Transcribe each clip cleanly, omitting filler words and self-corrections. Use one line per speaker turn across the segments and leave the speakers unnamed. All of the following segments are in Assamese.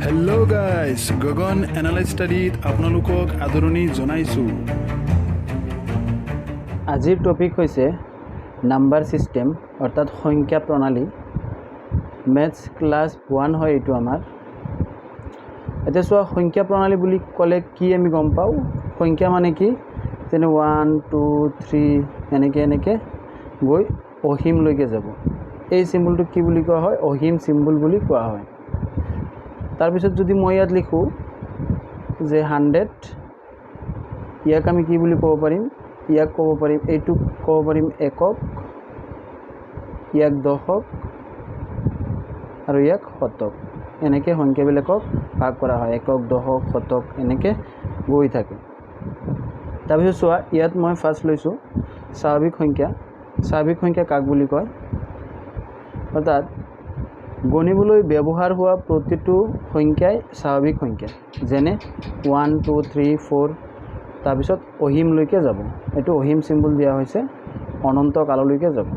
হেল্ল' গাইজ, গগন এনালাইজ ষ্টাডিত আপোনালোকক আদৰণি জনাইছোঁ।
আজিৰ টপিক হৈছে নাম্বাৰ ছিষ্টেম অৰ্থাৎ সংখ্যা প্ৰণালী। মেথছ ক্লাছ 1 হয় এইটো আমাৰ। এতিয়া চোৱা, সংখ্যা প্ৰণালী বুলি ক'লে কি আমি গম পাওঁ। সংখ্যা মানে কি, যেনে 1 2 3 এনেকৈ গৈ অসীমলৈকে যাব। এই চিম্বলটো কি বুলি কোৱা হয়? অসীম চিম্বল বুলি কোৱা হয়। তাৰপিছত যদি মই ইয়াত লিখোঁ যে 100, ইয়াক আমি কি বুলি ক'ব পাৰিম? ইয়াক ক'ব পাৰিম, এইটোক ক'ব পাৰিম একক, ইয়াক দশক আৰু ইয়াক শতক। এনেকৈ সংখ্যাবিলাকক ভাগ কৰা হয়, একক, দশক, শতক এনেকৈ গৈ থাকে। তাৰপিছত চোৱা, ইয়াত মই ফাৰ্ষ্ট লৈছোঁ স্বাভাৱিক সংখ্যা। স্বাভাৱিক সংখ্যা কাক বুলি কয়? অৰ্থাৎ গণিবলৈ ব্যৱহাৰ হোৱা প্ৰতিটো সংখ্যাই স্বাভাৱিক সংখ্যা। যেনে 1 2 3 4, তাৰপিছত অসীমলৈকে যাব। এইটো অসীম চিম্বল দিয়া হৈছে, অনন্ত কাললৈকে যাব।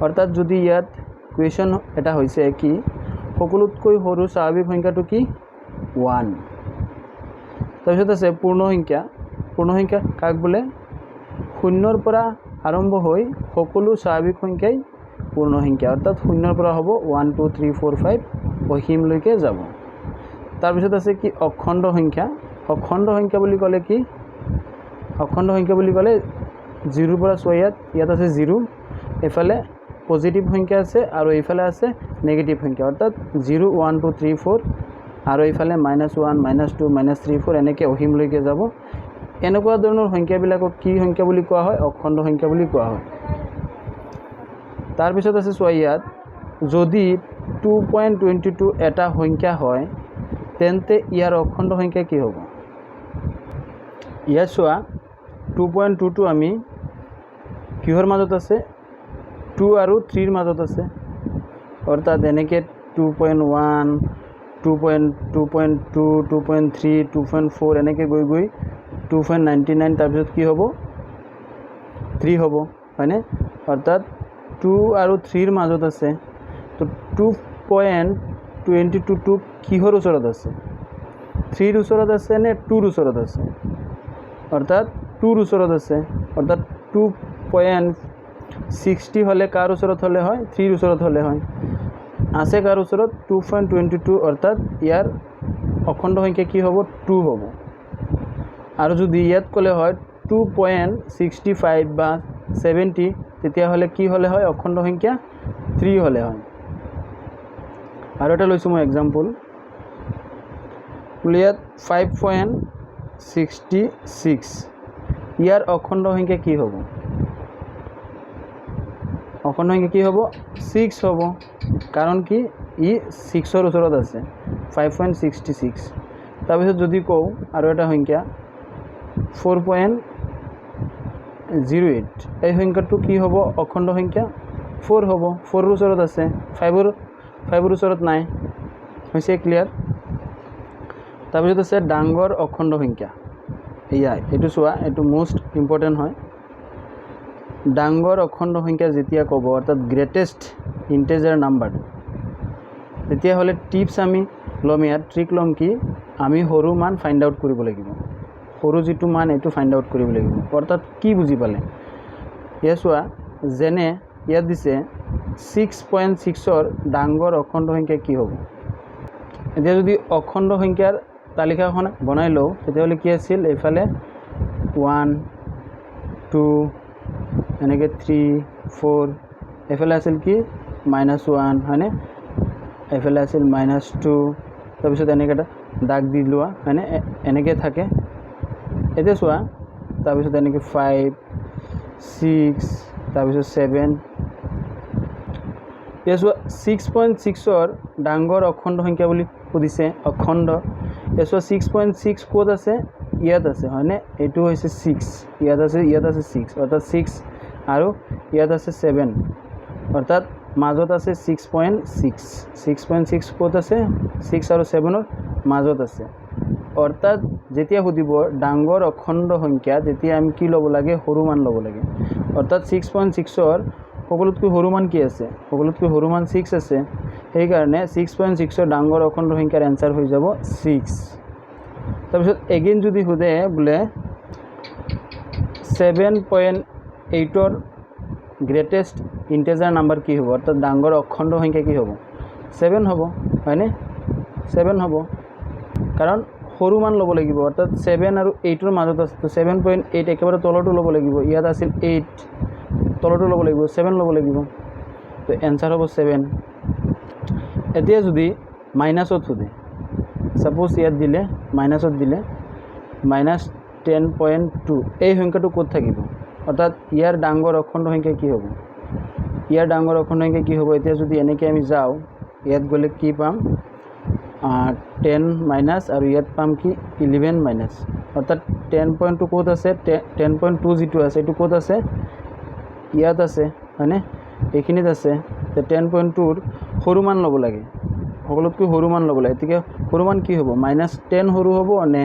অৰ্থাৎ যদি ইয়াত কুৱেশ্যন এটা হৈছে কি, সকলোতকৈ সৰু স্বাভাৱিক সংখ্যাটো কি? 1। তাৰপিছত আছে পূৰ্ণ সংখ্যা। পূৰ্ণ সংখ্যা কাক বোলে? 0ৰ পৰা আৰম্ভ হৈ সকলো স্বাভাৱিক সংখ্যাই পূৰ্ণ সংখ্যা। অৰ্থাৎ 0ৰ পৰা হ'ব 1 2 3 4 5 অসীমলৈকে যাব। তাৰপিছত আছে কি? অখণ্ড সংখ্যা। অখণ্ড সংখ্যা বুলি ক'লে কি? অখণ্ড সংখ্যা বুলি ক'লে 0ৰ পৰা চোৱা, ইয়াত আছে 0, এইফালে পজিটিভ সংখ্যা আছে আৰু এইফালে আছে নেগেটিভ সংখ্যা। অৰ্থাৎ 0 1 2 3 4 আৰু এইফালে -1 -2 -3 4 এনেকৈ অসীমলৈকে যাব। এনেকুৱা ধৰণৰ সংখ্যাবিলাকক কি সংখ্যা বুলি কোৱা হয়? অখণ্ড সংখ্যা বুলি কোৱা হয়। তাৰপিছত আছে চোৱা, ইয়াত যদি 2.22 এটা সংখ্যা হয়, তেন্তে ইয়াৰ অখণ্ড সংখ্যা কি হ'ব? ইয়াত চোৱা, 2.22 আমি কিহৰ মাজত আছে? 2 আৰু 3ৰ মাজত আছে। অৰ্থাৎ এনেকৈ 2.1 2.2 2.3 2.4 এনেকৈ গৈ 2.99, তাৰপিছত কি হ'ব? 3 হ'ব, হয়নে? অৰ্থাৎ 2 আৰু 3ৰ মাজত আছে। তো 2.22টো কিহৰ ওচৰত আছে? 3ৰ ওচৰত আছে নে 2ৰ ওচৰত আছে? অৰ্থাৎ 2ৰ ওচৰত আছে। অৰ্থাৎ 2.60 হ'লে কাৰ ওচৰত হ'লে হয়? 3ৰ ওচৰত হ'লে হয়। আছে কাৰ ওচৰত? 2.22, অৰ্থাৎ ইয়াৰ অখণ্ড সংখ্যা কি হ'ব? 2 হ'ব। আৰু যদি ইয়াত ক'লে হয় 2.65 বা 70, তেতিয়াহ'লে কি হ'লে হয়? অখণ্ড সংখ্যা 3 হ'লে হয়। আৰু এটা লৈছোঁ মই এক্সাম্পল। ইয়াত 5.66, ইয়াৰ অখণ্ড সংখ্যা কি হ'ব? অখণ্ড সংখ্যা কি হ'ব? 6 হ'ব। কাৰণ কি? ই 6ৰ ওচৰত আছে, 5.66। তাৰপিছত যদি কওঁ আৰু এটা সংখ্যা 4.08, এই সংখ্যাটো কি হ'ব? অখণ্ড সংখ্যা 4 হ'ব। 4ৰ ওচৰত আছে, 5ৰ ওচৰত নাই। হৈছে ক্লিয়াৰ? তাৰপিছত আছে ডাঙৰ অখণ্ড সংখ্যা। এইটো চোৱা, এইটো মোষ্ট ইম্পৰ্টেণ্ট হয়। ডাঙৰ অখণ্ড সংখ্যা যেতিয়া ক'ব, অৰ্থাৎ গ্ৰেটেষ্ট ইণ্টিজাৰ নাম্বাৰ, তেতিয়াহ'লে টিপছ আমি ল'ম, ইয়াত ট্ৰিক ল'ম কি? আমি সৰু মান ফাইণ্ড আউট কৰিব লাগিব। সৰু যিটো মান এইটো ফাইণ্ড আউট কৰিব লাগিব। অৰ্থাৎ কি বুজি পালে? ইয়াত চোৱা, যেনে ইয়াত দিছে 6.6ৰ ডাঙৰ অখণ্ড সংখ্যা কি হ'ব? এতিয়া যদি অখণ্ড সংখ্যাৰ তালিকাখন বনাই লওঁ, তেতিয়াহ'লে কি আছিল? এইফালে 1 2 এনেকৈ 3 4, এইফালে আছিল কি? -1, হয়নে? এইফালে আছিল -2, তাৰপিছত এনেকৈ এটা দাগ দি লোৱা, হয়নে? এনেকৈ থাকে। এতিয়া চোৱা, তাৰপিছত এনেকৈ 5 6, তাৰপিছত 7। এতিয়া চোৱা, 6.6ৰ ডাঙৰ অখণ্ড সংখ্যা বুলি সুধিছে, অখণ্ড। এতিয়া চোৱা, 6.6 ক'ত আছে? ইয়াত আছে, হয়নে? এইটো হৈছে 6, ইয়াত আছে 6, অৰ্থাৎ 6 আৰু ইয়াত আছে 7, অৰ্থাৎ মাজত আছে 6.6। 6.6 ক'ত আছে? 6 আৰু 7ৰ মাজত আছে। অৰ্থাৎ যেতিয়া সুধিব ডাঙৰ অখণ্ড সংখ্যা, তেতিয়া আমি কি ল'ব লাগে? সৰু মান ল'ব লাগে। অৰ্থাৎ 6.6ৰ সকলোতকৈ সৰু মান কি আছে? সকলোতকৈ সৰু মান 6 আছে। সেইকাৰণে 6.6 ডাঙৰ অখণ্ড সংখ্যাৰ এনসাৰ হৈ যাব 6 তাৰপিছত এগেইন যদি সোধে বোলে 7.8 গ্ৰেটেষ্ট ইন্টিজাৰ নাম্বাৰ কি হ'ব অৰ্থাৎ ডাঙৰ অখণ্ড সংখ্যা কি হ'ব 7 হ'ব হয়নে 7 হ'ব কাৰণ সৰু মান ল'ব লাগিব অৰ্থাৎ 7 আৰু 8 ৰ মাজত আছে 7.8 একেবাৰে তলটো ল'ব লাগিব ইয়াত আছিল 8 তলটো ল'ব লাগিব 7 ল'ব লাগিব তো এনসাৰ হ'ব 7 এতিয়া যদি মাইনাছত সোধে সাপোজ ইয়াত দিলে মাইনাছত দিলে -10.2 এই সংখ্যাটো ক'ত থাকিব অৰ্থাৎ ইয়াৰ ডাঙৰ অখণ্ড সংখ্যা কি হ'ব ইয়াৰ ডাঙৰ অখণ্ড সংখ্যা কি হ'ব এতিয়া যদি এনেকৈ আমি যাওঁ ইয়াত গ'লে কি পাম 10 মাইনাছ আৰু ইয়াত পাম কি 11 মাইনাছ অৰ্থাৎ 10.2 ক'ত আছে 10.2 যিটো আছে এইটো ক'ত আছে ইয়াত আছে হয়নে এইখিনিত আছে তো 10.2 ৰ সৰু মান ল'ব লাগে সকলোতকৈ সৰু মান ল'ব লাগে এতিয়া সৰু মান কি হ'ব -10 সৰু হ'ব নে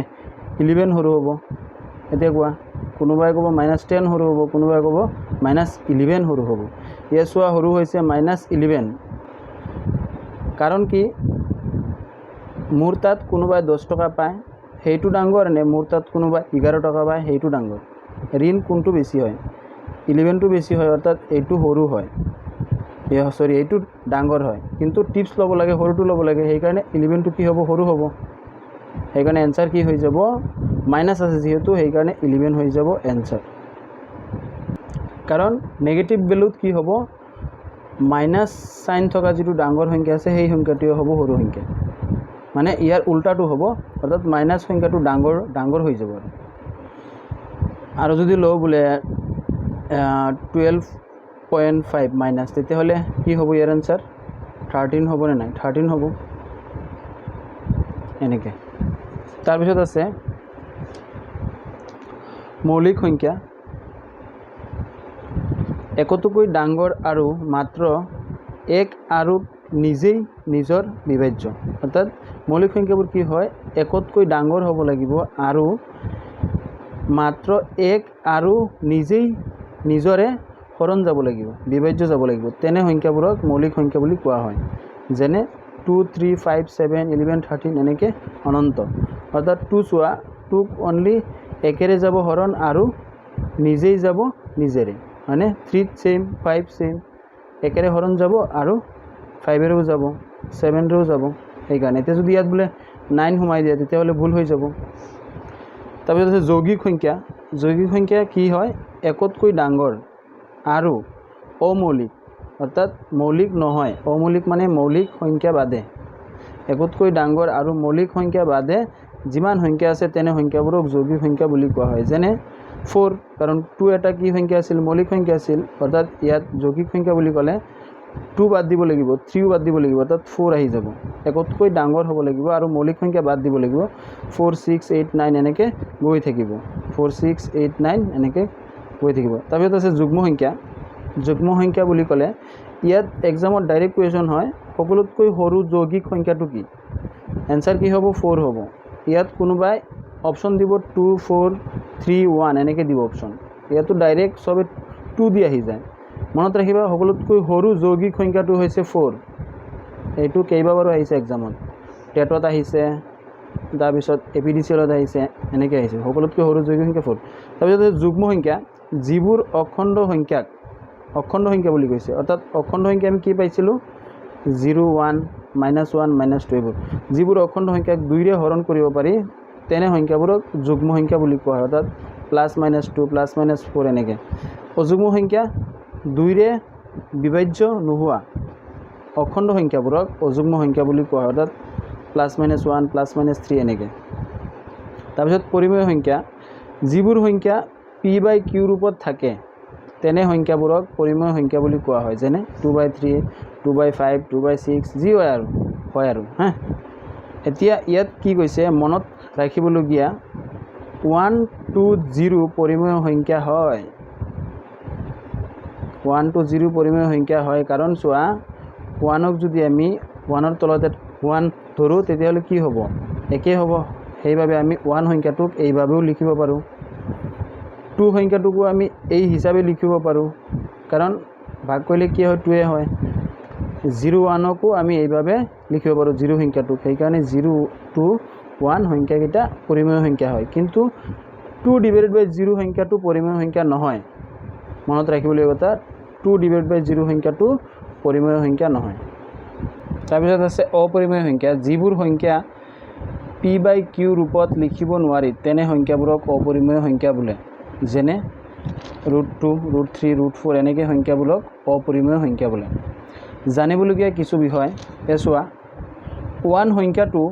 11 সৰু হ'ব এতিয়া কোৱা কোনোবাই ক'ব -10 সৰু হ'ব কোনোবাই ক'ব -11 সৰু হ'ব ইয়াত চোৱা সৰু হৈছে -11 কাৰণ কি মোৰ তাত কোনোবাই 10 টকা পায় সেইটো ডাঙৰ নে মোৰ তাত কোনোবাই 11 টকা পায় সেইটো ডাঙৰ ঋণ কোনটো বেছি হয় 11টো বেছি হয় অৰ্থাৎ এইটো সৰু হয় সৰি এইটো ডাঙৰ হয় কিন্তু টিপছ ল'ব লাগে সৰুটো ল'ব লাগে সেইকাৰণে 11টো কি হ'ব সৰু হ'ব সেইকাৰণে এনসাৰ কি হৈ যাব মাইনাছ আছে যেহেতু সেইকাৰণে 11 হৈ যাব এনসাৰ কাৰণ নেগেটিভ ভ্যালুত কি হ'ব মাইনাছ সাইন থকা যেটো ডাঙৰ সংখ্যা আছে সেই সংখ্যাটোৱে হ'ব সৰু সংখ্যা মানে ইয়াৰ উল্টাটো হ'ব অৰ্থাৎ মাইনাছ সংখ্যাটো ডাঙৰ হৈ যাব আৰু যদি লও বোলে 12.5 মাইনাছ তেতিয়াহ'লে কি হ'ব ইয়াৰ আনসাৰ 13 হ'ব নে নাই 13 হ'ব এনেকে তাৰপিছত আছে মৌলিক সংখ্যা একতকৈ ডাঙৰ আৰু মাত্ৰ এক আৰু নিজেই নিজৰ বিভাজ্য অৰ্থাৎ মৌলিক সংখ্যাবোৰ কি হয় একতকৈ ডাঙৰ হ'ব লাগিব আৰু মাত্ৰ এক আৰু নিজেই নিজৰে হৰণ যাব লাগিব বিভাজ্য যাব লাগিব তেনে সংখ্যাবোৰক মৌলিক সংখ্যা বুলি কোৱা হয় যেনে 2 3 5 7 11 13 এনেকে অনন্ত অৰ্থাৎ 2 চোৱা 2 অনলি একেৰে যাব হৰণ আৰু নিজেই যাব নিজেৰে মানে 3 সেম 5 সেম একেৰে হৰণ যাব আৰু 5 এৰেও যাব 7 এৰেও যাব সেইকাৰণে এতিয়া যদি ইয়াত বোলে 9 সোমাই দিয়ে তেতিয়াহ'লে ভুল হৈ যাব তাৰপিছত আছে যৌগিক সংখ্যা কি হয় একতকৈ ডাঙৰ আৰু অমৌলিক অৰ্থাৎ মৌলিক নহয় অমৌলিক মানে মৌলিক সংখ্যা বাদে একতকৈ ডাঙৰ আৰু মৌলিক সংখ্যা বাদে যিমান সংখ্যা আছে তেনে সংখ্যাবোৰক যৌগিক সংখ্যা বুলি কোৱা হয় যেনে 4 কাৰণ 2 এটা কি সংখ্যা আছিল মৌলিক সংখ্যা আছিল অৰ্থাৎ ইয়াত যৌগিক সংখ্যা বুলি ক'লে 2 বাদ দিব লাগিব 3 বাদ দিব লাগিব অৰ্থাৎ 4 আহি যাব একতকৈ ডাঙৰ হ'ব লাগিব আৰু মৌলিক সংখ্যা বাদ দিব লাগিব 4 6 8 9 এনেকৈ গৈ থাকিব 4 6 8 9 এনেকৈ গৈ থাকিব তাৰপিছত আছে যুগ্ম সংখ্যা বুলি ক'লে ইয়াত এক্সামত ডাইৰেক্ট কুৱেশ্যন হয় সকলোতকৈ সৰু যৌগিক সংখ্যাটো কি এনসাৰ কি হ'ব 4 হ'ব ইয়াত কোনোবাই অপশ্যন দিব 2 4 3 1 এনেকৈ দিব অপশ্যন ইয়াতো ডাইৰেক্ট সবে 2 দি আহি যায় মনত ৰাখিবা সকলোতকৈ সৰু যৌগিক সংখ্যাটো হৈছে 4 এইটো কেইবাবাৰো আহিছে এক্সামত টেটত আহিছে তাৰপিছত এপিডিচিএলত আহিছে এনেকৈ আহিছে সকলোতকৈ সৰু যৌগিক সংখ্যা 4 তাৰপিছত যুগ্ম সংখ্যা যিবোৰ অখণ্ড সংখ্যা বুলি কৈছে অৰ্থাৎ অখণ্ড সংখ্যা আমি কি পাইছিলোঁ 0 1 -1 -2 এইবোৰ যিবোৰ অখণ্ড সংখ্যাক 2ৰে হৰণ কৰিব পাৰি তেনে সংখ্যাবোৰক যুগ্ম সংখ্যা বুলি কোৱা হয় অৰ্থাৎ +-2 +-4 এনেকৈ অযুগ্ম সংখ্যা 2ৰে বিভাজ্য নোহোৱা অখণ্ড সংখ্যাবোৰক অযুগ্ম সংখ্যা বুলি কোৱা হয় অৰ্থাৎ +-1 +-3 এনেকৈ তাৰপিছত পৰিমেয় সংখ্যা যিবোৰ সংখ্যা p/q ৰূপত থাকে তেনে সংখ্যাবোৰক পৰিমেয় সংখ্যা বুলি কোৱা হয় যেনে 2/3 2/5 2/6 যি হয় আৰু হা এতিয়া ইয়াত কি কৈছে মনত ৰাখিবলগীয়া 1 2 0 পৰিমেয় সংখ্যা হয় 1 2 0 পৰিমেয় সংখ্যা হয় কাৰণ চোৱা 1ক যদি আমি 1ৰ তলতে 1 ধৰোঁ তেতিয়াহ'লে কি হ'ব একে হ'ব সেইবাবে আমি 1 সংখ্যাটোক এইভাবেও লিখিব পাৰোঁ 2 সংখ্যাটোকো আমি এই হিচাপে লিখিব পাৰোঁ কাৰণ ভাগ কৰিলে কি হয় 2 হয় 01কো আমি এইভাবে লিখিব পাৰোঁ 0 সংখ্যাটোক সেইকাৰণে 0 2 1 সংখ্যাকেইটা পৰিমেয় সংখ্যা হয় কিন্তু 2/0 সংখ্যাটো পৰিমেয় সংখ্যা নহয় মনত ৰাখিবলগীয়া কথা 2/0 সংখ্যাটো পৰিমেয় সংখ্যা নহয় তাৰপিছত আছে অপৰিমেয় সংখ্যা যিবোৰ সংখ্যা p/q ৰূপত লিখিব নোৱাৰি তেনে সংখ্যাবোৰক অপৰিমেয় সংখ্যা বোলে যেনে √2 √3 √4 এনেকৈ সংখ্যাবোৰক অপৰিমেয় সংখ্যা বোলে জানিবলগীয়া কিছু বিষয় এছোৱা 1 সংখ্যাটো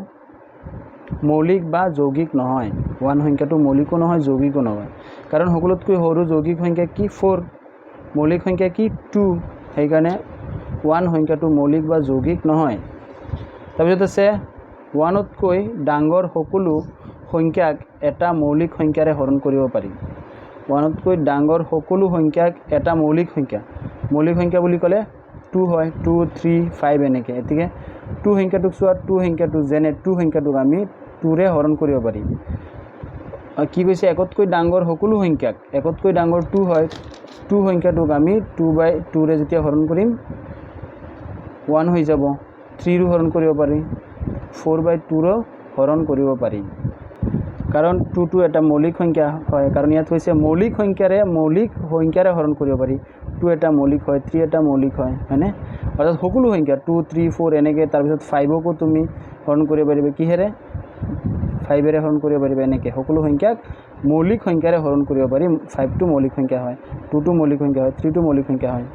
মৌলিক বা যৌগিক নহয় 1 সংখ্যাটো মৌলিকো নহয় যৌগিকো নহয় কাৰণ সকলোতকৈ সৰু যৌগিক সংখ্যা কি 4 মৌলিক সংখ্যা কি 2 সেইকাৰণে 1 সংখ্যাটো মৌলিক বা যৌগিক নহয় তাৰপিছত আছে 1তকৈ ডাঙৰ সকলো সংখ্যাক এটা মৌলিক সংখ্যাৰে হৰণ কৰিব পাৰি 1তকৈ ডাঙৰ সকলো সংখ্যাক এটা মৌলিক সংখ্যা বুলি ক'লে 2 হয় 2 3 5 এনেকৈ এতিকে 2 সংখ্যাটোক চোৱা 2 সংখ্যাটো যেনে 2 সংখ্যাটোক আমি 2ৰে হৰণ কৰিব পাৰি কি কৈছে একতকৈ ডাঙৰ সকলো সংখ্যাক একতকৈ ডাঙৰ 2 হয় 2 সংখ্যাটোক আমি 2/2ৰে যেতিয়া হৰণ কৰিম 1 হৈ যাব 3ৰো হৰণ কৰিব পাৰি 4/2ৰো হৰণ কৰিব পাৰি কাৰণ 2টো এটা মৌলিক সংখ্যা হয় কাৰণ ইয়াত হৈছে মৌলিক সংখ্যাৰে হৰণ কৰিব পাৰি 2 এটা মৌলিক হয় 3 এটা মৌলিক হয় হয়নে অৰ্থাৎ সকলো সংখ্যা 2 3 4 এনেকৈ তাৰপিছত 5কো তুমি হৰণ কৰিব পাৰিবা কিহেৰে 5ৰে হৰণ কৰিব পাৰিবা এনেকৈ সকলো সংখ্যাক মৌলিক সংখ্যাৰে হৰণ কৰিব পাৰি 5টো মৌলিক সংখ্যা হয় 2টো মৌলিক সংখ্যা হয় 3টো মৌলিক সংখ্যা হয়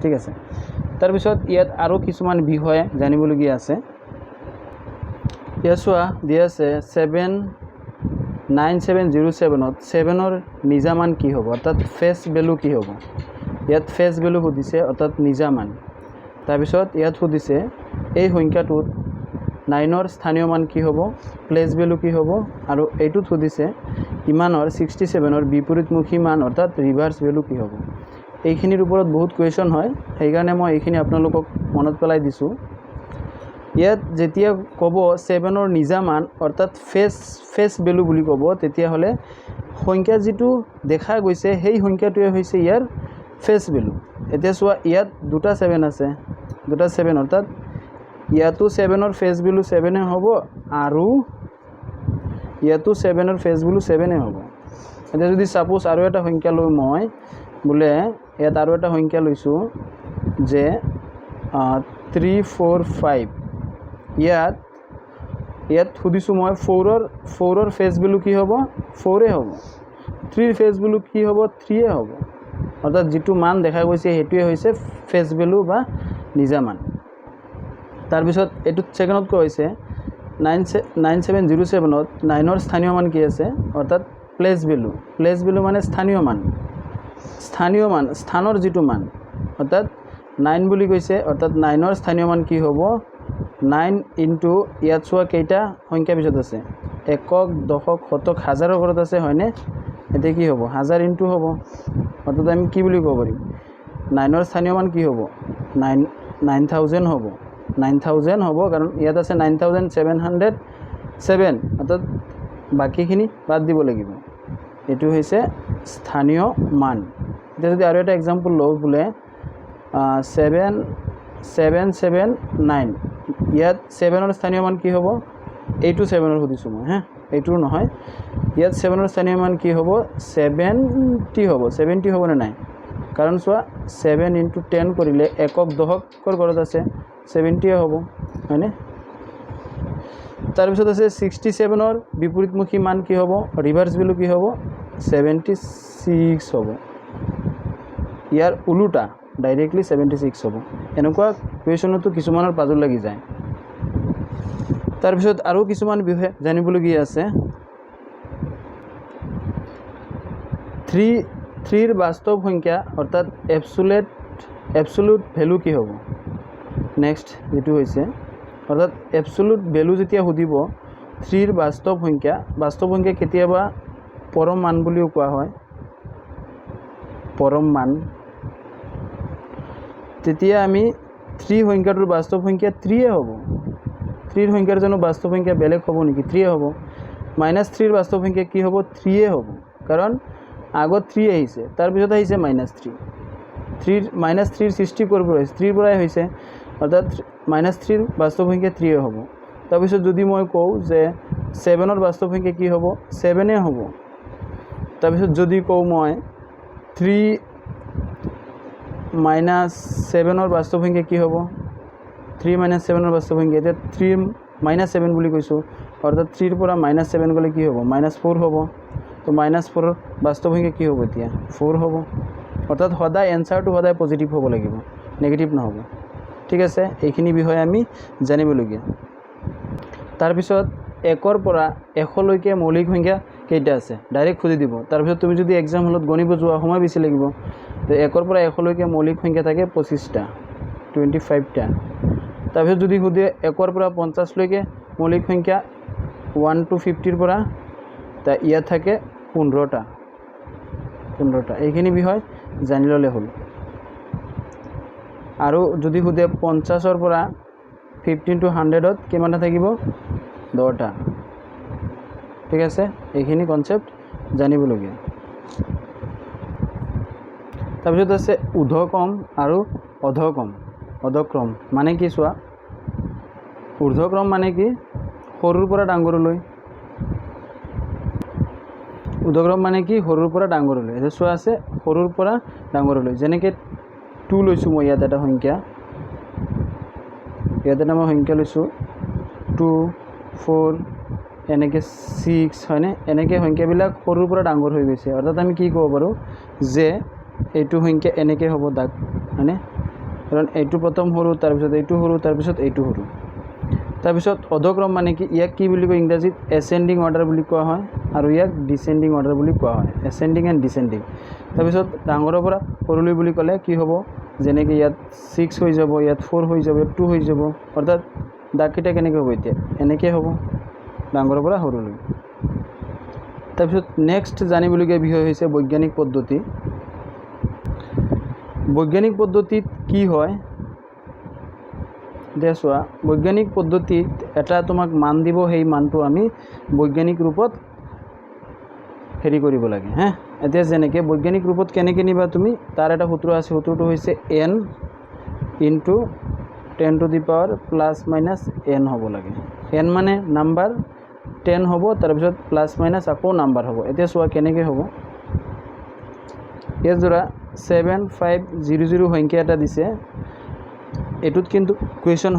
ঠিক আছে তাৰপিছত ইয়াত আৰু কিছুমান বিষয় জানিবলগীয়া আছে ইয়াছোৱা দিয়া আছে 9707ত 7ৰ নিজা মান কি হ'ব অৰ্থাৎ ফেচ ভেলু কি হ'ব ইয়াত ফেচ ভেলু সুধিছে অৰ্থাৎ নিজা মান তাৰপিছত ইয়াত সুধিছে এই সংখ্যাটোত 9ৰ স্থানীয় মান কি হ'ব প্লেচ ভেলু কি হ'ব আৰু এইটোত সুধিছে ইমানৰ 67ৰ বিপৰীতমুখী মান অৰ্থাৎ ৰিভাৰ্ছ ভেলু কি হ'ব এইখিনিৰ ওপৰত বহুত কুৱেশ্যন হয় সেইকাৰণে মই এইখিনি আপোনালোকক মনত পেলাই দিছোঁ ইয়াত যেতিয়া ক'ব 7ৰ নিজা মান অৰ্থাৎ ফেচ ভেলু বুলি ক'ব তেতিয়াহ'লে সংখ্যা যিটো দেখা গৈছে সেই সংখ্যাটোৱে হৈছে ইয়াৰ ফেচ ভেলু এতিয়া চোৱা ইয়াত দুটা 7 আছে দুটা 7 অৰ্থাৎ ইয়াতো 7ৰ ফেচ ভেলু 7 হ'ব আৰু ইয়াতো 7ৰ ফেচ ভেলু 7 হ'ব এতিয়া যদি সাপোজ আৰু এটা সংখ্যা লৈ মই বোলে ইয়াত আৰু এটা সংখ্যা লৈছোঁ যে 3 4 5 ইয়াত সুধিছোঁ মই 4ৰ ফেচ ভেলু কি হ'ব 4 হ'ব 3ৰ ফেচ ভেলু কি হ'ব 3 হ'ব অৰ্থাৎ যিটো মান দেখা গৈছে সেইটোৱে হৈছে ফেচ ভেলু বা নিজা মান তাৰপিছত এইটো ছেকেণ্ডত কোৱা হৈছে 9707ত 9ৰ স্থানীয় মান কি আছে অৰ্থাৎ প্লেচ ভেলু মানে স্থানীয় মান স্থানৰ যিটো মান অৰ্থাৎ 9 বুলি কৈছে অৰ্থাৎ 9ৰ স্থানীয় মান কি হ'ব 9 ইনটু ইয়াত চোৱা কেইটা সংখ্যা পিছত আছে একক দশক শতক হাজাৰৰ ঘৰত আছে হয়নে এতিয়া কি হ'ব 1000 ইনটু হ'ব অৰ্থাৎ আমি কি বুলি ক'ব পাৰিম 9ৰ স্থানীয় মান কি হ'ব 9000 হ'ব 9000 হ'ব কাৰণ ইয়াত আছে 9707 অৰ্থাৎ বাকীখিনি বাদ দিব লাগিব এইটো হৈছে স্থানীয় মান এতিয়া যদি আৰু এটা এক্সাম্পল লওঁ বোলে 7779 ইয়াত 7ৰ স্থানীয় মান কি হ'ব এইটো 7ৰ সুধিছোঁ মই এইটোৰ নহয় ইয়াত 7ৰ স্থানীয় মান কি হ'ব 70 হ'বনে নাই কাৰণ চোৱা 7 ইনটু 10 কৰিলে একক দশকৰ ঘৰত আছে 70 হ'ব হয়নে তাৰপিছত আছে 67ৰ বিপৰীতমুখী মান কি হ'ব ৰিভাৰ্ছ ভেলু কি হ'ব 76 হ'ব ইয়াৰ উলুটা ডাইৰেক্টলি 76 হ'ব এনেকুৱা কুৱেশ্যনতো কিছুমানৰ পাজল লাগি যায় তাৰপিছত আৰু কিছুমান বিষয় জানিবলগীয়া আছে 3ৰ বাস্তৱ সংখ্যা অৰ্থাৎ এবছলুট ভেলু কি হ'ব নেক্সট যেটো হৈছে অৰ্থাৎ এবছলুট ভেলু যেতিয়া সুধিব 3ৰ বাস্তৱ সংখ্যা কেতিয়াবা পৰম মান বুলিও কোৱা হয় পৰম মান তেতিয়া আমি 3 সংখ্যাটোৰ বাস্তৱ সংখ্যা 3 হ'ব 3ৰ সংখ্যাৰ জানো বাস্তৱ সংখ্যা বেলেগ হ'ব নেকি 3 হ'ব -3ৰ বাস্তৱ সংখ্যা কি হ'ব 3 হ'ব কাৰণ আগত 3 আহিছে তাৰপিছত আহিছে -3 -3ৰ সৃষ্টি কৰিব হৈছে 3ৰ পৰাই হৈছে অৰ্থাৎ -3 বাস্তৱ সংখ্যা 3 হ'ব। তাৰপিছত যদি মই কওঁ যে 7 বাস্তৱ সংখ্যা কি হ'ব 7 হ'ব। তাৰপিছত যদি কওঁ মই 3 - 7 বাস্তৱ সংখ্যা কি হ'ব 3 - 7 বাস্তৱ সংখ্যা এতিয়া 3 - 7 বুলি কৈছোঁ অৰ্থাৎ 3 পৰা -7 গ'লে কি হ'ব -4 হ'ব। তো -4 বাস্তৱ সংখ্যা কি হ'ব এতিয়া 4 হ'ব। অৰ্থাৎ সদায় এনচাৰটো সদায় পজিটিভ হ'ব লাগিব, নেগেটিভ নহ'ব। ঠিক আছে, এইখিনি বিষয়ে আমি জানিবলগীয়া। তাৰপিছত 1 পৰা 100 লৈকে মৌলিক সংখ্যা কেইটা আছে ডাইৰেক্ট খুজি দিব। তাৰপিছত তুমি যদি এক্সাম হলত গণিব যোৱা সময় বেছি লাগিব। তো 1 পৰা 100 লৈকে মৌলিক সংখ্যা থাকে 25টা 25টা। তাৰপিছত যদি সুধে 1 পৰা 50 লৈকে মৌলিক সংখ্যা 1 to 50 পৰা তা ইয়াত থাকে 15টা। এইখিনি বিষয় জানি ল'লে হ'ল। আৰু যদি সুধে 50 পৰা 15 to 100 কিমানটা থাকিব 10টা। ঠিক আছে, এইখিনি কনচেপ্ট জানিবলগীয়া। তাৰপিছত আছে ঊৰ্ধ্বক্ৰম আৰু অধক্ৰম মানে কি চোৱা, ঊৰ্ধ্বক্ৰম মানে কি সৰুৰ পৰা ডাঙৰলৈ, ঊৰ্ধ্বক্ৰম মানে কি সৰুৰ পৰা ডাঙৰলৈ। এতিয়া চোৱা আছে সৰুৰ পৰা ডাঙৰলৈ, যেনেকৈ 2 লৈছোঁ মই ইয়াত এটা সংখ্যা, মই সংখ্যা লৈছোঁ 2 4 এনেকৈ 6 হয়নে, এনেকৈ সংখ্যাবিলাক সৰুৰ পৰা ডাঙৰ হৈ গৈছে। অৰ্থাৎ আমি কি ক'ব পাৰোঁ যে এইটো সংখ্যা এনেকৈ হ'ব দাগ হয়নে, কাৰণ এইটো প্ৰথম সৰু, তাৰপিছত এইটো সৰু, তাৰপিছত এইটো সৰু। তাৰপিছত অধক্ৰম মানে কি, ইয়াক কি বুলি কয় ইংৰাজীত এচেণ্ডিং অৰ্ডাৰ বুলি কোৱা হয় আৰু ইয়াক ডিচেণ্ডিং অৰ্ডাৰ বুলি কোৱা হয়, এচেণ্ডিং এণ্ড ডিচেণ্ডিং। তাৰপিছত ডাঙৰৰ পৰা সৰুলৈ বুলি ক'লে কি হ'ব, যেনেকৈ ইয়াত 6 হৈ যাব, ইয়াত 4 হৈ যাব, ইয়াত 2 হৈ যাব। অৰ্থাৎ দাগকেইটা কেনেকৈ হ'ব এতিয়া এনেকৈ হ'ব ডাঙৰৰ পৰা সৰুলৈ। তাৰপিছত নেক্সট জানিবলগীয়া বিষয় হৈছে বৈজ্ঞানিক পদ্ধতি। বৈজ্ঞানিক পদ্ধতিত কি হয় দে চোৱা, বৈজ্ঞানিক পদ্ধতিত এটা তোমাক মান দিব, সেই মানটো আমি বৈজ্ঞানিক ৰূপত হেৰি কৰিব লাগে হা। এতিয়া যেনেকৈ বৈজ্ঞানিক ৰূপত কেনেকৈ নিবা তুমি, তাৰ এটা সূত্ৰ আছে, সূত্ৰটো হৈছে n × 10 to the power ± n হ'ব লাগে। n মানে নাম্বাৰ, 10 হ'ব, তাৰপিছত প্লাছ মাইনাছ আকৌ নাম্বাৰ হ'ব। এতিয়া চোৱা কেনেকৈ হ'ব, ইয়াত ধৰা 7500 সংখ্যা এটা দিছে, এইটোত কিন্তু কুৱেশ্যন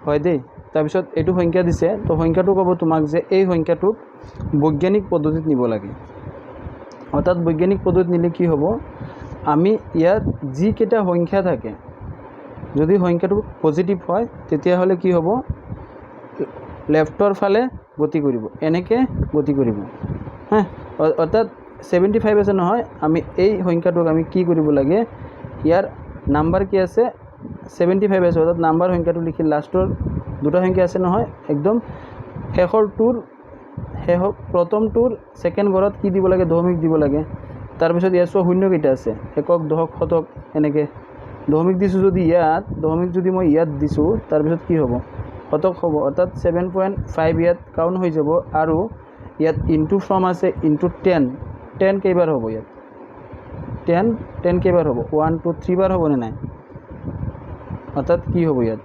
হয় দেই। তাৰপিছত এইটো সংখ্যা দিছে, তো সংখ্যাটো ক'ব তোমাক যে এই সংখ্যাটোক বৈজ্ঞানিক পদ্ধতিত নিব লাগে। অৰ্থাৎ বৈজ্ঞানিক পদ্ধতিত নিলে কি হ'ব, আমি ইয়াত যিকেইটা সংখ্যা থাকে যদি সংখ্যাটো পজিটিভ হয় তেতিয়াহ'লে কি হ'ব, লেফ্টৰ ফালে গতি কৰিব, এনেকৈ গতি কৰিব হা। অৰ্থাৎ 75 আছে নহয়, আমি এই সংখ্যাটোক আমি কি কৰিব লাগে, ইয়াৰ নাম্বাৰ কি আছে 75 আছে, অৰ্থাৎ নাম্বাৰ সংখ্যাটো লিখি লাষ্টৰ দুটা সংখ্যা আছে নহয়, একদম প্ৰথমটোৰ ছেকেণ্ড ঘৰত কি দিব লাগে, দশমিক দিব লাগে। তাৰপিছত ইয়াত চোৱা শূন্য কেইটা আছে, একক, দশক, শতক, এনেকৈ দশমিক দিছোঁ যদি ইয়াত, দশমিক যদি মই ইয়াত দিছোঁ, তাৰপিছত কি হ'ব শতক হ'ব। অৰ্থাৎ 7.5 ইয়াত কাউণ্ট হৈ যাব। আৰু ইয়াত ইনটু ফ্ৰম আছে, ইনটু 10 কেইবাৰ হ'ব, ইয়াত 10 কেইবাৰ হ'ব, 1 2 3 বাৰ হ'বনে নাই, অৰ্থাৎ কি হ'ব ইয়াত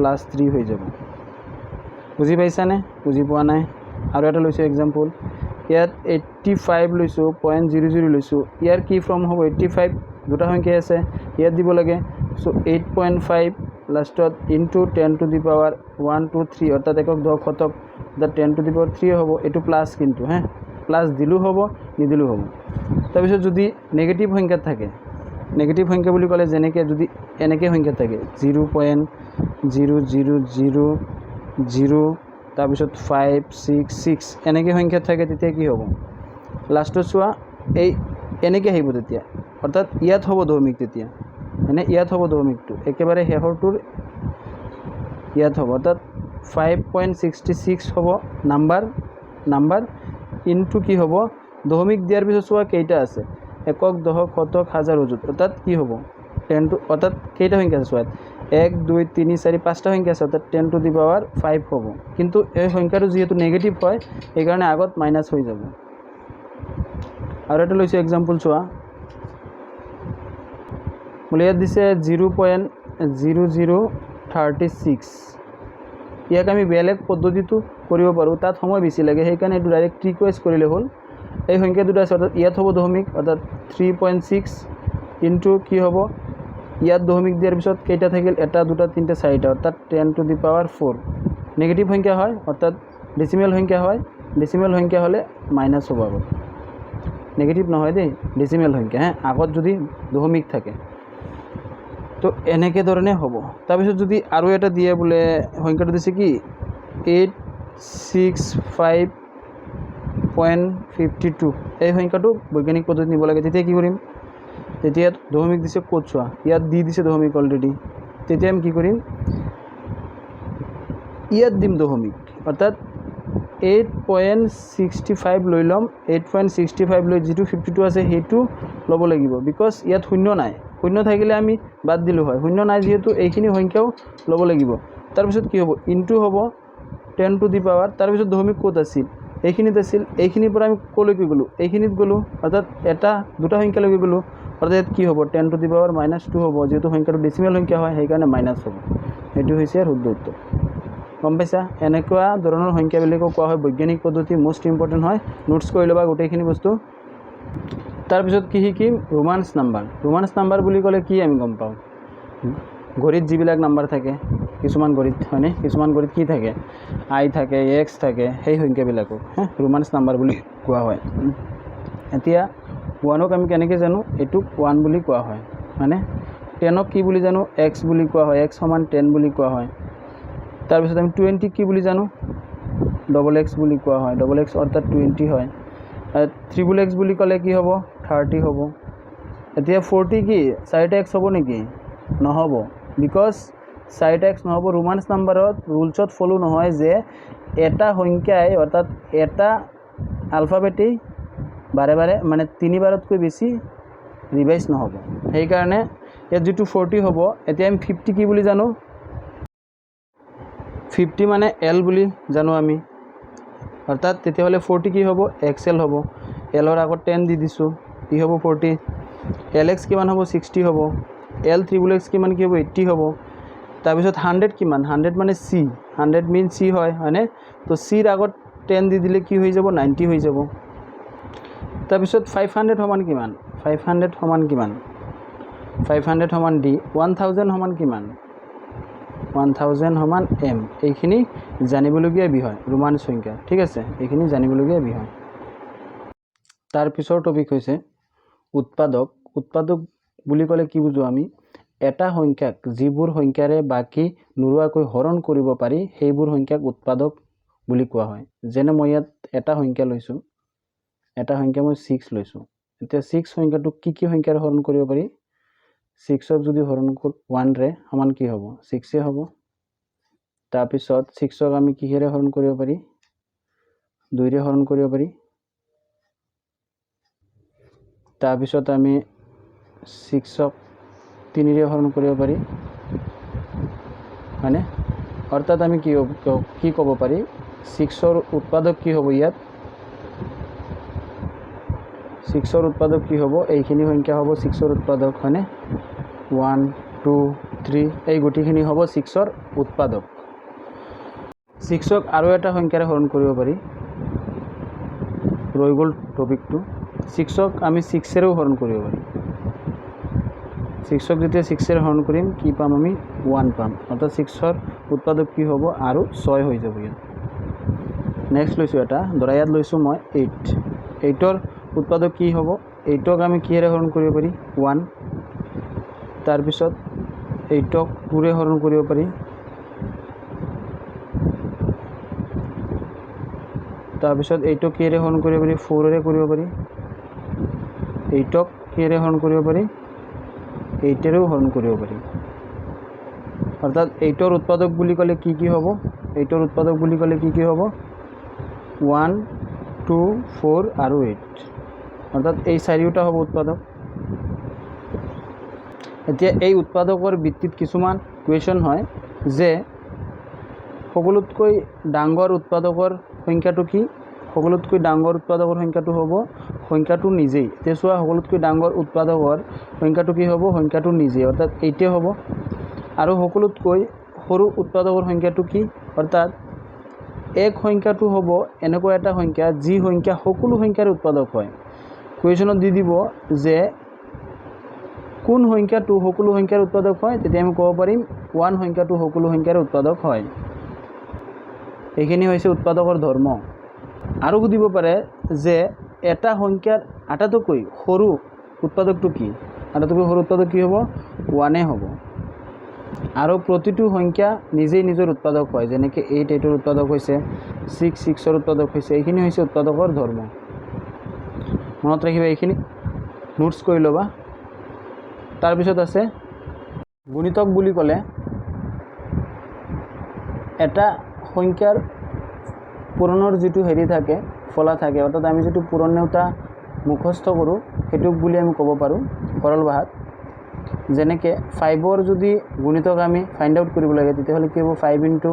+3 হৈ যাব। বুজি পাইছানে, বুজি পোৱা নাই? আৰু এটা লৈছোঁ এক্সাম্পল, ইয়াত 85 লৈছোঁ, 0.00 লৈছোঁ, ইয়াৰ কি ফৰ্ম হ'ব 85, দুটা সংখ্যা আছে ইয়াত দিব লাগে। চ' 8.5 লাষ্টত ইনটু 10 to the power 1 2 3, অৰ্থাৎ একক, দশক, শতক, অৰ্থাৎ 10 to the power 3 হ'ব। এইটো প্লাছ কিন্তু হা, প্লাছ দিলেও হ'ব নিদিলেও হ'ব। তাৰপিছত যদি নেগেটিভ সংখ্যাত থাকে, নেগেটিভ সংখ্যা বুলি ক'লে যেনেকৈ যদি এনেকৈ সংখ্যাত থাকে 0.0000, তাৰপিছত 5 6 6 এনেকৈ সংখ্যাত থাকে, তেতিয়া কি হ'ব লাষ্টত চোৱা এই এনেকৈ আহিব তেতিয়া, অৰ্থাৎ ইয়াত হ'ব দশমিক, তেতিয়া মানে ইয়াত হ'ব দশমিকটো, একেবাৰে শেষৰটোৰ ইয়াত হ'ব, অৰ্থাৎ 5.66 হ'ব নাম্বাৰ ইনটু কি হ'ব দশমিক দিয়াৰ পিছত চোৱা কেইটা আছে, একক, দশক, শতক, হাজাৰ, অযুত, অৰ্থাৎ কি হ'ব 10 to, অৰ্থাৎ কেইটা সংখ্যা আছে চোৱা 1 2 3 4 5টা সংখ্যা আছে, অৰ্থাৎ 10 to the power 5 হ'ব। কিন্তু এই সংখ্যাটো যিহেতু নেগেটিভ হয় সেইকাৰণে আগত মাইনাছ হৈ যাব। আৰু এটা লৈছোঁ এক্সাম্পল চোৱা, বোলে ইয়াত দিছে 0036 ইয়াক আমি বেলেগ পদ্ধতিটো কৰিব পাৰোঁ, তাত সময় বেছি লাগে, সেইকাৰণে এইটো ডাইৰেক্ট ৰিকুৱেষ্ট কৰিলে হ'ল। এই সংখ্যা দুটা আছে, অৰ্থাৎ ইয়াত হ'ব দশমিক, অৰ্থাৎ 3.6 ইনটু কি হ'ব, ইয়াত দশমিক দিয়াৰ পিছত কেইটা থাকিল, এটা দুটা তিনিটা চাৰিটা, অৰ্থাৎ 10⁴ নেগেটিভ সংখ্যা হয়, অৰ্থাৎ ডেচিমেল সংখ্যা হয়, ডেচিমেল সংখ্যা হ'লে মাইনাছ হ'ব আগত, নেগেটিভ নহয় দেই, ডেচিমেল সংখ্যা আগত যদি দশমিক থাকে। তো এনেকৈ ধৰণে হ'ব। তাৰপিছত যদি আৰু এটা দিয়ে বোলে সংখ্যাটো দিছে কি 865.52, এই সংখ্যাটো বৈজ্ঞানিক পদ্ধতি নিব লাগে। তেতিয়া কি কৰিম, তেতিয়া দশমিক দিছে ক'ত চোৱা, ইয়াত দি দিছে দশমিক অলৰেডি, তেতিয়া আমি কি কৰিম, ইয়াত দিম দশমিক, অৰ্থাৎ 8.65 লৈ ল'ম, 8.65 লৈ যিটো 52 আছে সেইটো ল'ব লাগিব, বিকজ ইয়াত শূন্য নাই, শূন্য থাকিলে আমি বাদ দিলোঁ হয়, শূন্য নাই যিহেতু এইখিনি সংখ্যাও ল'ব লাগিব। তাৰপিছত কি হ'ব, ইনটু হ'ব 10⁻, তাৰপিছত দশমিক ক'ত আছিল, এইখিনিত আছিল, এইখিনিৰ পৰা আমি ক'লৈকে গ'লোঁ, এইখিনিত গ'লোঁ, অৰ্থাৎ দুটা সংখ্যালৈকে গ'লোঁ, অৰ্থাৎ ইয়াত কি হ'ব 10⁻² হ'ব, যিহেতু সংখ্যাটো ডেচিমেল সংখ্যা হয়, সেইকাৰণে মাইনাছ হ'ব। সেইটো হৈছে শুদ্ধ উত্তৰ। গম পাইছা, এনেকুৱা ধৰণৰ সংখ্যাবিলাকক কোৱা হয় বৈজ্ঞানিক পদ্ধতি, মোষ্ট ইম্পৰ্টেণ্ট হয়, নোটছ কৰি ল'বা গোটেইখিনি বস্তু। তাৰপিছত কি শিকিম, ৰোমান্স নাম্বাৰ। ৰোমান্স নাম্বাৰ বুলি ক'লে কি আমি গম পাওঁ, ঘড়ীত যিবিলাক নাম্বাৰ থাকে, কিছুমান ঘড়ীত হয়নে, কিছুমান ঘড়ীত কি থাকে, আই থাকে, এক্স থাকে, সেই সংখ্যাবিলাকক ৰোমান্স নাম্বাৰ বুলি কোৱা হয়। এতিয়া 1ক আমি কেনেকৈ জানো, এইটোক 1 বুলি কোৱা হয়, মানে 10ক কি বুলি জানো, এক্স বুলি কোৱা হয়, x = 10 বুলি কোৱা হয়। তাৰপিছত আমি 20 কি বুলি জানো, XX বুলি কোৱা হয়, XX অৰ্থাৎ 20 হয়। XXX বুলি ক'লে কি হ'ব, 30 হ'ব। এতিয়া 40 কি 4x হ'ব নেকি, নহ'ব, বিকজ 4x নহ'ব। ৰোমান্স নাম্বাৰত ৰুলছত ফ'লো নহয় যে এটা সংখ্যাই, অৰ্থাৎ এটা আলফাবেটেই বাৰে বাৰে মানে 3 বাৰতকৈ বেছি ৰিভাইজ নহ'ব, সেইকাৰণে ইয়াত যিটো 40 হ'ব। এতিয়া আমি 50 কি বুলি জানো, 50 মানে L বুলি জানো আমি, অৰ্থাৎ তেতিয়াহ'লে 40 কি হ'ব, XL হ'ব, Lৰ আগত 10 দি দিছোঁ, কি হ'ব 40। LX কিমান হ'ব, 60 হ'ব। L3XX কিমান কি হ'ব, 80 হ'ব। তাৰপিছত 100 কিমান, 100 মানে C, 100 মিন C হয়নে, তো Cৰ আগত 10 দি দিলে কি হৈ যাব, 90 হৈ যাব। তাৰপিছত 500 সমান কিমান, 500 সমান কিমান, 500 সমান D, 1000 সমান কিমান, 1000 সমান M। এইখিনি জানিবলগীয়া বিষয়, ৰোমান্স সংখ্যা, ঠিক আছে, এইখিনি জানিবলগীয়া বিষয়। তাৰপিছৰ টপিক হৈছে উৎপাদক। উৎপাদক বুলি ক'লে কি বুজো আমি, এটা সংখ্যাক যিবোৰ সংখ্যাৰে বাকী নোলোৱাকৈ হৰণ কৰিব পাৰি, সেইবোৰ সংখ্যাক উৎপাদক বুলি কোৱা হয়। যেনে মই ইয়াত এটা সংখ্যা লৈছোঁ, এটা সংখ্যা মই 6 লৈছোঁ। এতিয়া 6 সংখ্যাটোক কি কি সংখ্যাৰে হৰণ কৰিব পাৰি, 6ক যদি হৰণ 1ৰে সমান কি হ'ব, 6 হ'ব। তাৰপিছত 6ক আমি কিহেৰে হৰণ কৰিব পাৰি, 2ৰে হৰণ কৰিব পাৰি। তাৰপিছত আমি 6ক 3ৰে হৰণ কৰিব পাৰি, হয়নে, অৰ্থাৎ আমি কি ক'ব পাৰি, 6ৰ উৎপাদক কি হ'ব, ইয়াত 6ৰ উৎপাদক কি হ'ব, এইখিনি সংখ্যা হ'ব 6ৰ উৎপাদক, হয়নে, 1 2 3, এই গোটেইখিনি হ'ব 6ৰ উৎপাদক। 6ক আৰু এটা সংখ্যাৰে হৰণ কৰিব পাৰি, ৰৈ গ'ল টপিকটো। 6ক আমি 6ৰেও হৰণ কৰিব পাৰি। 6ক যেতিয়া 6ৰে হৰণ কৰিম কি পাম আমি, 1 পাম, অৰ্থাৎ 6ৰ উৎপাদক কি হ'ব, আৰু 6 হৈ যাব ইয়াত। নেক্সট লৈছোঁ এটা, ধৰা ইয়াত লৈছোঁ মই 8, 8ৰ উৎপাদক কি হ'ব, 8ক আমি কিহেৰে হৰণ কৰিব পাৰি, 1। তাৰপিছত 8ক 2ৰে হৰণ কৰিব পাৰি, তাৰপিছত 8ক কিহেৰে হৰণ কৰিব পাৰি, 4ৰে কৰিব পাৰি। 8ক কিহেৰে হৰণ কৰিব পাৰি, 8ৰেও হৰণ কৰিব পাৰি। অৰ্থাৎ 8ৰ উৎপাদক বুলি ক'লে কি কি হ'ব, 8ৰ উৎপাদক বুলি ক'লে কি কি হ'ব, 1 2 4 আৰু 8, অৰ্থাৎ এই চাৰিওটা হ'ব উৎপাদক। এতিয়া এই উৎপাদকৰ ভিত্তিত কিছুমান কুৱেশ্যন হয় যে সকলোতকৈ ডাঙৰ উৎপাদকৰ সংখ্যাটো কি, সকলোতকৈ ডাঙৰ উৎপাদকৰ সংখ্যাটো হ'ব সংখ্যাটো নিজেই। এতিয়া চোৱা, সকলোতকৈ ডাঙৰ উৎপাদকৰ সংখ্যাটো কি হ'ব, সংখ্যাটো নিজেই, অৰ্থাৎ 8 হ'ব। আৰু সকলোতকৈ সৰু উৎপাদকৰ সংখ্যাটো কি অৰ্থাৎ এক সংখ্যাটো হ'ব এনেকুৱা এটা সংখ্যা যি সংখ্যা সকলো সংখ্যাৰ উৎপাদক হয় কুৱেশ্যনত দি দিব যে কোন সংখ্যাটো সকলো সংখ্যাৰ উৎপাদক হয় তেতিয়া আমি ক'ব পাৰিম 1 সংখ্যাটো সকলো সংখ্যাৰ উৎপাদক হয় এইখিনি হৈছে উৎপাদকৰ ধৰ্ম আৰু সুধিব পাৰে যে এটা সংখ্যাৰ আটাইতকৈ সৰু উৎপাদকটো কি আটাইতকৈ সৰু উৎপাদক কি হ'ব 1 হ'ব আৰু প্ৰতিটো সংখ্যা নিজেই নিজৰ উৎপাদক হয় যেনেকৈ 8 8ৰ উৎপাদক হৈছে 6 6ৰ উৎপাদক হৈছে এইখিনি হৈছে উৎপাদকৰ ধৰ্ম মনত ৰাখিবা এইখিনি নোটছ কৰি ল'বা তাৰপিছত আছে গুণিতক বুলি ক'লে এটা সংখ্যাৰ পূৰণৰ যিটো হেৰি থাকে ফলা থাকে অৰ্থাৎ আমি যিটো পূৰণ নেওতা মুখস্থ কৰোঁ সেইটোক বুলি আমি ক'ব পাৰোঁ সৰল ভাষাত যেনেকৈ 5ৰ যদি গুণিতক আমি ফাইণ্ড আউট কৰিব লাগে তেতিয়াহ'লে কি হ'ব 5 * 1 =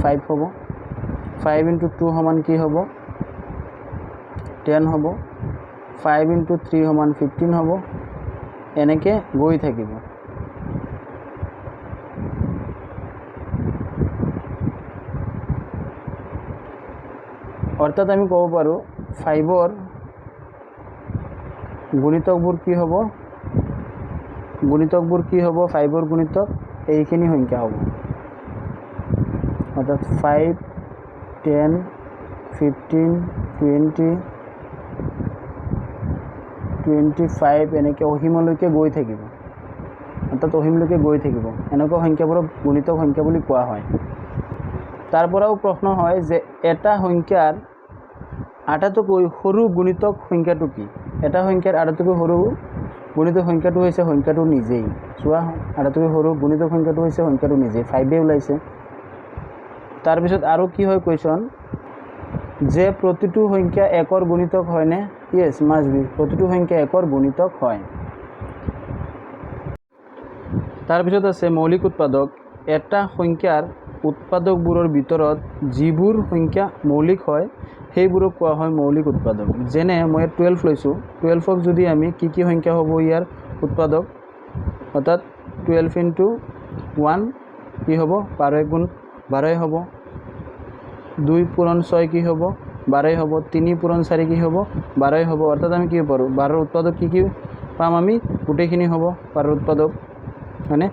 5 হ'ব 5 * 2 সমান কি হ'ব 10 হ'ব 5 * 3 = 15 হ'ব এনেকৈ গৈ থাকিব অৰ্থাৎ আমি ক'ব পাৰোঁ 5ৰ গুণিতকবোৰ কি হ'ব 5ৰ গুণিতক এইখিনি সংখ্যা হ'ব অৰ্থাৎ 5 10 15 20 25 এনেকৈ অসীমলৈকে গৈ থাকিব অৰ্থাৎ অসীমলৈকে গৈ থাকিব এনেকুৱা সংখ্যাবোৰক গুণিতক সংখ্যা বুলি কোৱা হয় তাৰ পৰাও প্ৰশ্ন হয় যে এটা সংখ্যাৰ আটাইতকৈ সৰু গুণিতক সংখ্যাটো কি এটা সংখ্যাৰ আটাইতকৈ সৰু গুণিতক সংখ্যাটো হৈছে সংখ্যাটো নিজেই চোৱা আটাইতকৈ সৰু গুণিতক সংখ্যাটো হৈছে সংখ্যাটো নিজেই 5 ওলাইছে তাৰপিছত আৰু কি হয় কুৱেশ্যন যে প্ৰতিটো সংখ্যা একৰ গুণিতক হয়নে ইয়েছ মাষ্ট বি প্ৰতিটো সংখ্যা একৰ গুণিতক হয় তাৰপিছত আছে মৌলিক উৎপাদক এটা সংখ্যাৰ উৎপাদকবোৰৰ ভিতৰত যিবোৰ সংখ্যা মৌলিক হয় সেইবোৰক কোৱা হয় মৌলিক উৎপাদক যেনে মই 12 লৈছোঁ 12ক যদি আমি কি সংখ্যা হ'ব ইয়াৰ উৎপাদক অৰ্থাৎ 12 * 1 কি হ'ব 12 * 12 হ'ব 2 পূৰণ 6 কি হ'ব 12 হ'ব 3 পূৰণ 4 কি হ'ব 12 হ'ব অৰ্থাৎ আমি কি পাৰোঁ 12ৰ উৎপাদক কি পাম আমি গোটেইখিনি হ'ব 12ৰ উৎপাদক মানে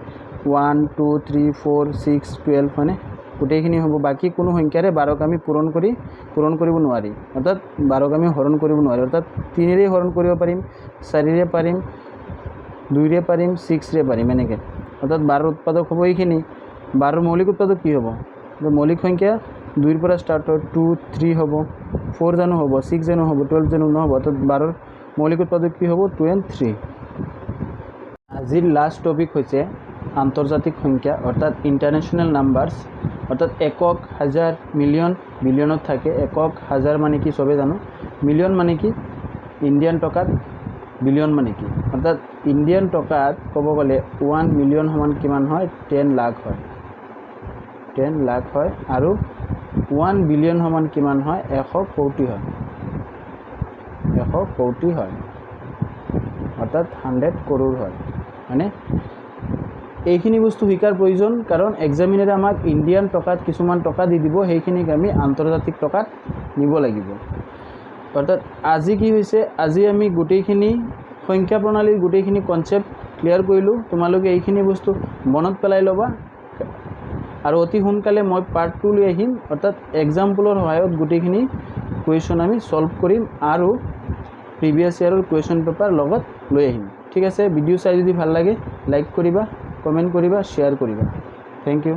1 2 3 4 6 12 মানে গোটেইখিনি হ'ব বাকী কোনো সংখ্যাৰে 12ক আমি পূৰণ কৰিব নোৱাৰি অৰ্থাৎ 12ক আমি হৰণ কৰিব নোৱাৰি অৰ্থাৎ 3ৰে হৰণ কৰিব পাৰিম 4ৰে পাৰিম 2ৰে পাৰিম 6ৰে পাৰিম এনেকৈ অৰ্থাৎ 12ৰ উৎপাদক হ'ব এইখিনি 12ৰ মৌলিক উৎপাদক কি হ'ব মৌলিক সংখ্যা 2ৰ পৰা ষ্টাৰ্ট হয় 2 3 হ'ব 4 জানো হ'ব 6 জানো হ'ব 12 জানো নহ'ব অৰ্থাৎ 12ৰ মৌলিক উৎপাদক কি হ'ব 2 and 3 আজিৰ লাষ্ট টপিক হৈছে আন্তৰ্জাতিক সংখ্যা অৰ্থাৎ ইণ্টাৰনেশ্যনেল নাম্বাৰছ অৰ্থাৎ একক হাজাৰ মিলিয়ন বিলিয়নত থাকে একক হাজাৰ মানে কি চবে জানো মিলিয়ন মানে কি ইণ্ডিয়ান টকাত বিলিয়ন মানে কি অৰ্থাৎ ইণ্ডিয়ান টকাত ক'ব গ'লে 1 মিলিয়ন সমান কিমান হয় 10 লাখ হয় 10 লাখ হয় আৰু 1 বিলিয়ন সমান কিমান হয় 100 কোটি হয় 100 কোটি হয় অৰ্থাৎ 100 কৰোৰ হয় মানে এইখিনি বস্তু শিকাৰ প্ৰয়োজন কাৰণ এক্সামিনাৰে আমাক ইণ্ডিয়ান টকাত কিছুমান টকা দি দিব সেইখিনিক আমি আন্তৰ্জাতিক টকাত নিব লাগিব অৰ্থাৎ আজি কি হৈছে আজি আমি গোটেইখিনি সংখ্যা প্ৰণালীৰ গোটেইখিনি কনচেপ্ট ক্লিয়াৰ কৰিলোঁ তোমালোকে এইখিনি বস্তু মনত পেলাই ল'বা আৰু অতি সোনকালে মই পাৰ্ট 2 লৈ আহিম অৰ্থাৎ এক্সাম্পলৰ সহায়ত গোটেইখিনি কুৱেশ্যন আমি সলভ কৰিম আৰু প্ৰিভিয়াছ ইয়াৰৰ কুৱেশ্যন পেপাৰ লগত লৈ আহিম ঠিক আছে ভিডিঅ' চাই যদি ভাল লাগে লাইক কৰিবা কমেণ্ট কৰিবা শ্বেয়াৰ কৰিবা থেংক ইউ